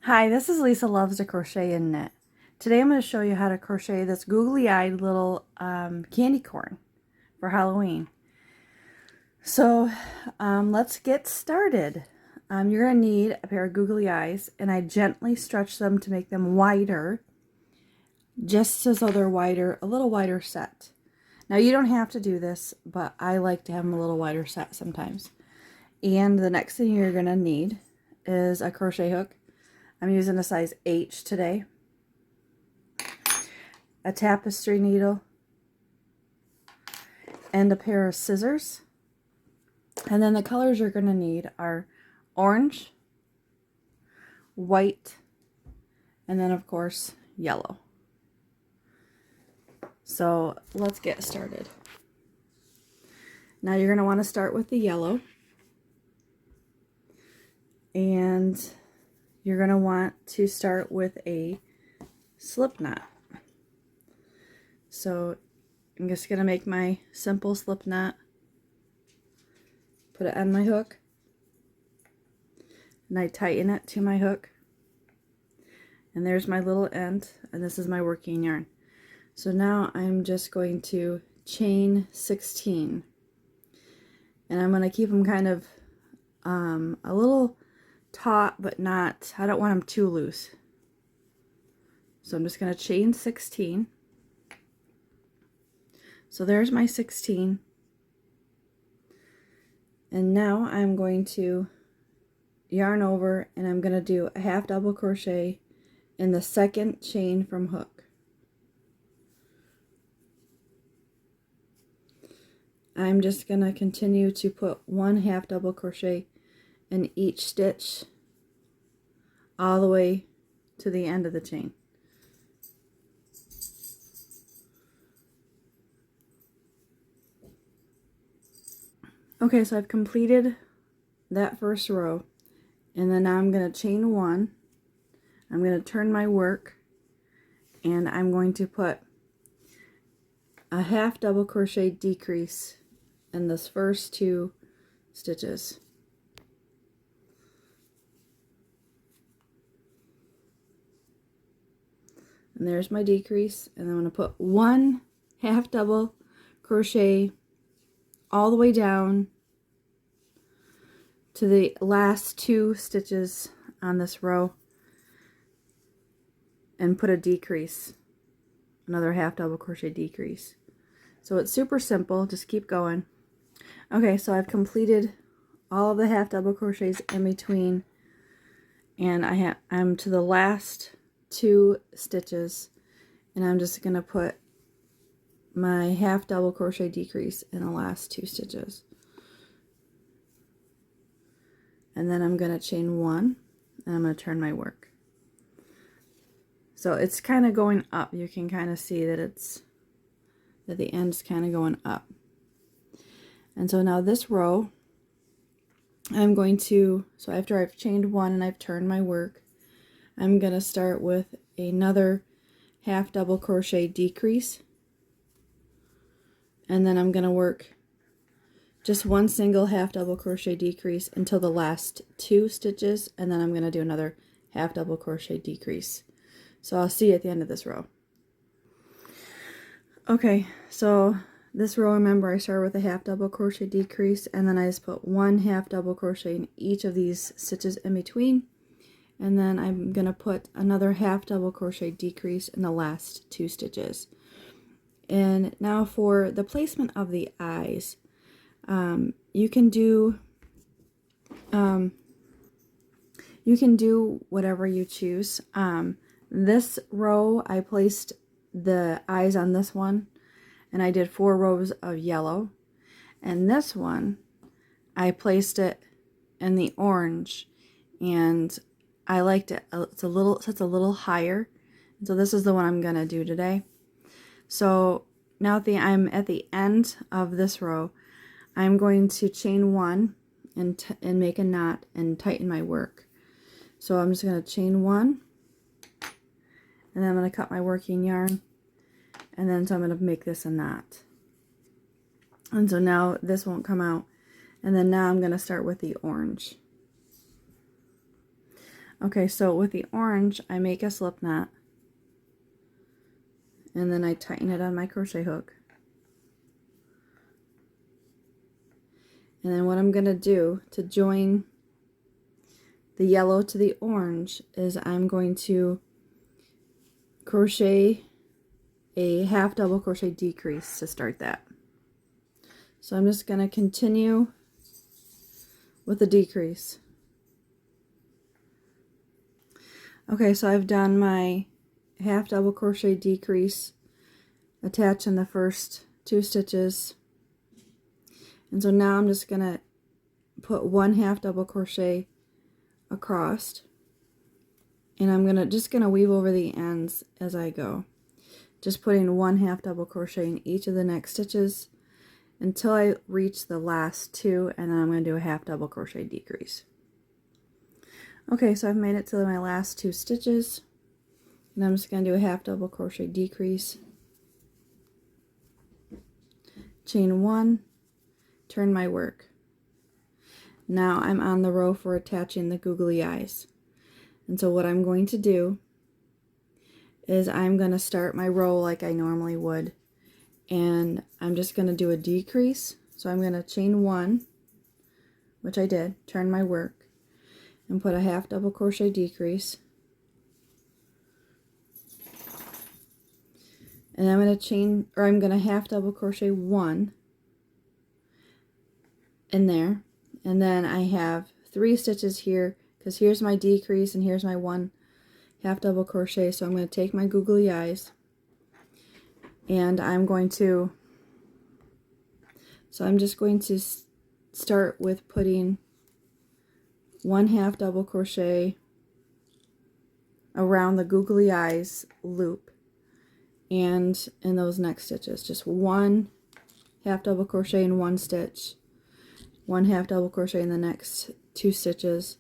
Hi, this is Lisa Loves to Crochet and Knit. Today I'm going to show you how to crochet this googly-eyed little candy corn for Halloween. So let's get started. You're going to need a pair of googly eyes, and I gently stretch them to make them wider, just as though they're wider, a little wider set. Now you don't have to do this, but I like to have them a little wider set sometimes. And the next thing you're going to need is a crochet hook. I'm using a size H today. A tapestry needle. And a pair of scissors. And then the colors you're going to need are orange, white, and then of course yellow. So let's get started. Now you're going to want to start with the yellow. And you're going to want to start with a slip knot. So I'm just going to make my simple slip knot, put it on my hook, and I tighten it to my hook. And there's my little end, and this is my working yarn. So now I'm just going to chain 16. And I'm going to keep them kind of a little taut, but not, I don't want them too loose. So I'm just going to chain 16. So there's my 16. And now I'm going to yarn over, and I'm going to do a half double crochet in the second chain from hook. I'm just going to continue to put one half double crochet in each stitch all the way to the end of the chain. Okay, so I've completed that first row, and then now I'm going to chain one. I'm going to turn my work, and I'm going to put a half double crochet decrease in this first two stitches. And there's my decrease, and I'm going to put one half double crochet all the way down to the last two stitches on this row, and put a decrease, another half double crochet decrease. So it's super simple, just keep going. Okay, so I've completed all of the half double crochets in between, and I'm to the last two stitches, and I'm just going to put my half double crochet decrease in the last two stitches. And then I'm going to chain one, and I'm going to turn my work. So it's kind of going up. You can kind of see that the end's kind of going up. And so now this row, I'm going to, so after I've chained one and I've turned my work, I'm going to start with another half double crochet decrease. And then I'm going to work just one single half double crochet decrease until the last two stitches, and then I'm going to do another half double crochet decrease. So I'll see you at the end of this row. Okay, so this row, remember, I started with a half double crochet decrease, and then I just put one half double crochet in each of these stitches in between, and then I'm going to put another half double crochet decrease in the last two stitches. And now for the placement of the eyes, you can do whatever you choose. This row I placed the eyes on this one, and I did 4 rows of yellow, and this one I placed it in the orange, and I liked it. It's a little higher, so this is the one I'm gonna do today. So now I'm at the end of this row. I'm going to chain one and make a knot and tighten my work. So I'm just going to chain one, and then I'm going to cut my working yarn, and then so I'm going to make this a knot. And so now this won't come out, and then now I'm going to start with the orange. Okay, so with the orange, I make a slip knot, and then I tighten it on my crochet hook. And then what I'm going to do to join the yellow to the orange is I'm going to crochet a half double crochet decrease to start that. So I'm just going to continue with the decrease. Okay, so I've done my half double crochet decrease attaching the first 2 stitches, and so now I'm just gonna put 1 half double crochet across, and I'm just gonna weave over the ends as I go, just putting 1 half double crochet in each of the next stitches until I reach the last 2, and then I'm going to do a half double crochet decrease. Okay, so I've made it to my last 2 stitches, and I'm just going to do a half double crochet decrease, chain 1, turn my work. Now I'm on the row for attaching the googly eyes, and so what I'm going to do is I'm going to start my row like I normally would, and I'm just going to do a decrease. So I'm going to chain 1, which I did, turn my work, and put a half double crochet decrease, and I'm going to half double crochet 1 in there, and then I have 3 stitches here because here's my decrease and here's my 1 half double crochet. So I'm going to take my googly eyes, and I'm just going to start with putting 1 half double crochet around the googly eyes loop, and in those next stitches, just 1 half double crochet in 1 stitch, 1 half double crochet in the next 2 stitches.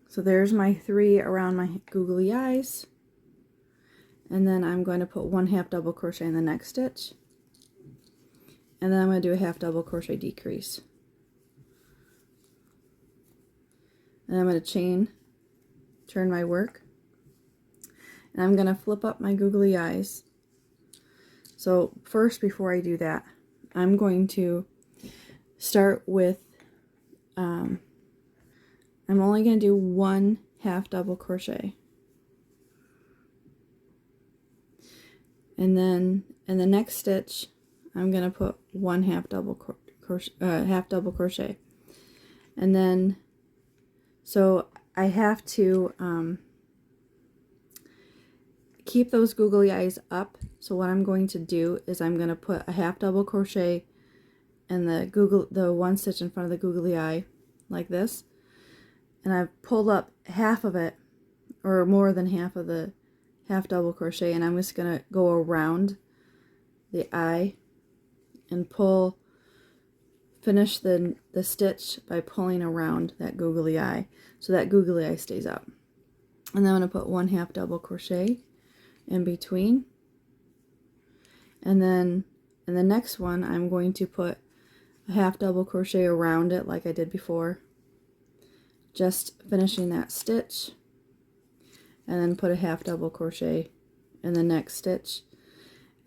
So there's my 3 around my googly eyes, and then I'm going to put 1 half double crochet in the next stitch, and then I'm going to do a half double crochet decrease, and I'm going to chain, turn my work, and I'm going to flip up my googly eyes. So first, before I do that, I'm going to start with I'm only going to do 1 half double crochet, and then in the next stitch I'm going to put 1 half double crochet, and then so I have to keep those googly eyes up. So what I'm going to do is I'm going to put a half double crochet in the 1 stitch in front of the googly eye like this, and I've pulled up half of it, or more than half of the half double crochet, and I'm just going to go around the eye and finish the stitch by pulling around that googly eye, so that googly eye stays up. And then I'm going to put 1 half double crochet in between, and then in the next one I'm going to put a half double crochet around it like I did before, just finishing that stitch, and then put a half double crochet in the next stitch,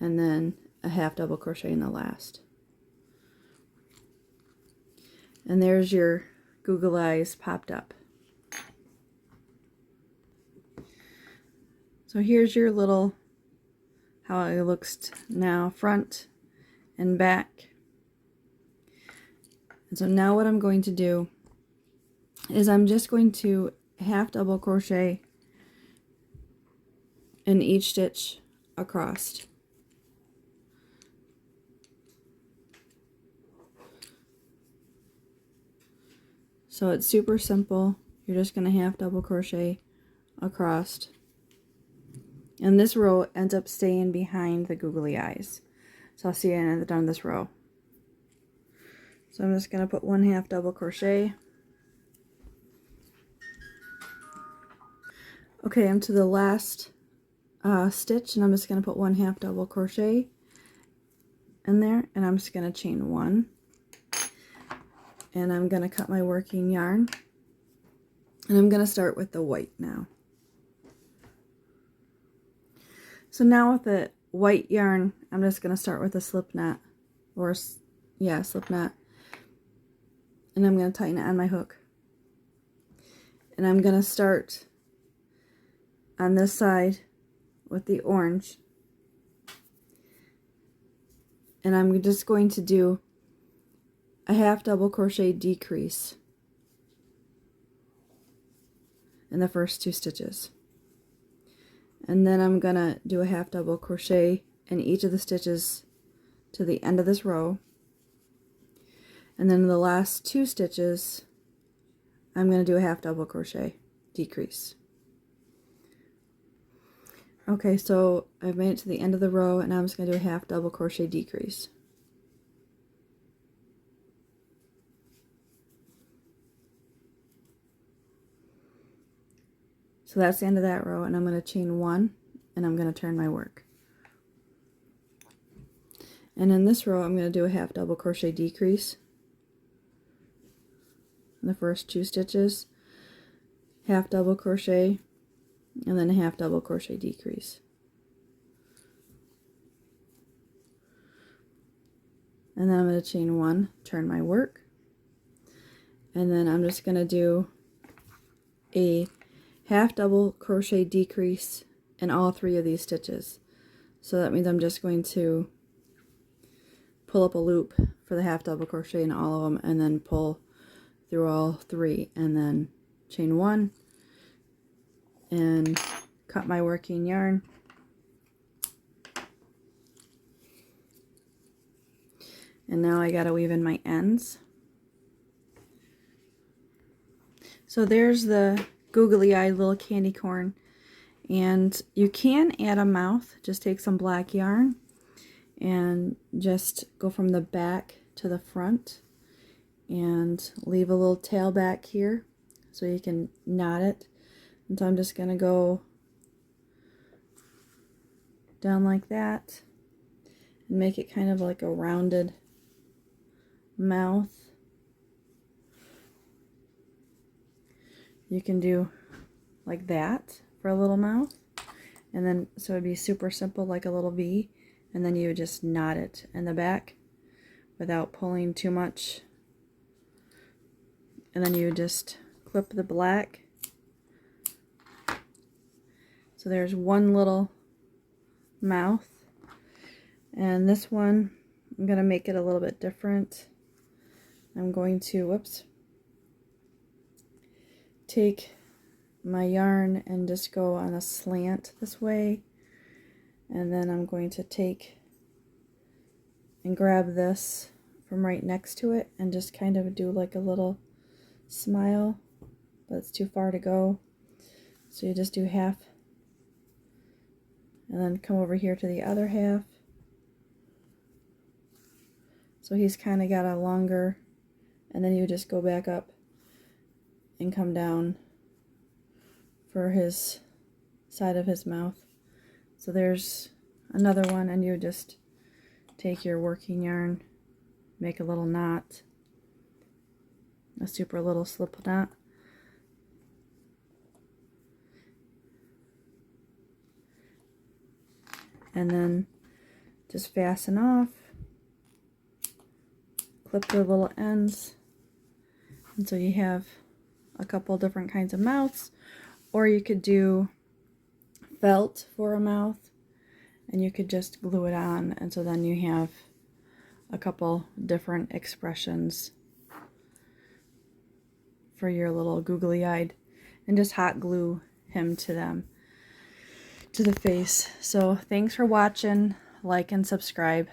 and then a half double crochet in the last. And there's your googly eyes popped up. So here's your little, how it looks now, front and back. And so now what I'm going to do is I'm just going to half double crochet in each stitch across. So it's super simple. You're just going to half double crochet across, and this row ends up staying behind the googly eyes. So I'll see you at the done this row. So I'm just going to put 1 half double crochet. Okay, I'm to the last stitch, and I'm just going to put 1 half double crochet in there, and I'm just going to chain 1, and I'm going to cut my working yarn, And I'm going to start with the white now. So now with the white yarn, I'm just going to start with a slip knot, or yeah, slip knot. And I'm going to tighten it on my hook. And I'm going to start on this side with the orange. And I'm just going to do a half double crochet decrease in the first 2 stitches. And then I'm gonna do a half double crochet in each of the stitches to the end of this row. And then in the last 2 stitches, I'm gonna do a half double crochet decrease. Okay, so I've made it to the end of the row, and I'm just gonna do a half double crochet decrease. So that's the end of that row, and I'm going to chain 1, and I'm going to turn my work. And in this row, I'm going to do a half double crochet decrease in the first 2 stitches, half double crochet, and then a half double crochet decrease. And then I'm going to chain 1, turn my work, and then I'm just going to do a half double crochet decrease in all 3 of these stitches. So that means I'm just going to pull up a loop for the half double crochet in all of them, and then pull through all 3, and then chain 1 and cut my working yarn. And now I gotta weave in my ends. So there's the googly eyed little candy corn, and you can add a mouth. Just take some black yarn and just go from the back to the front and leave a little tail back here so you can knot it. And so I'm just going to go down like that and make it kind of like a rounded mouth. You can do like that for a little mouth, and then so it'd be super simple, like a little V, and then you would just knot it in the back without pulling too much, and then you would just clip the black. So there's one little mouth, and this one I'm going to make it a little bit different. I'm going to, take my yarn and just go on a slant this way, and then I'm going to take and grab this from right next to it and just kind of do like a little smile, but it's too far to go, so you just do half and then come over here to the other half. So he's kind of got a longer, and then you just go back up and come down for his side of his mouth. So there's another one, and you just take your working yarn, make a little knot, a super little slip knot, and then just fasten off, clip the little ends, and so you have a couple different kinds of mouths. Or you could do felt for a mouth, and you could just glue it on, and so then you have a couple different expressions for your little googly eyed, and just hot glue him to the face. So thanks for watching, like and subscribe.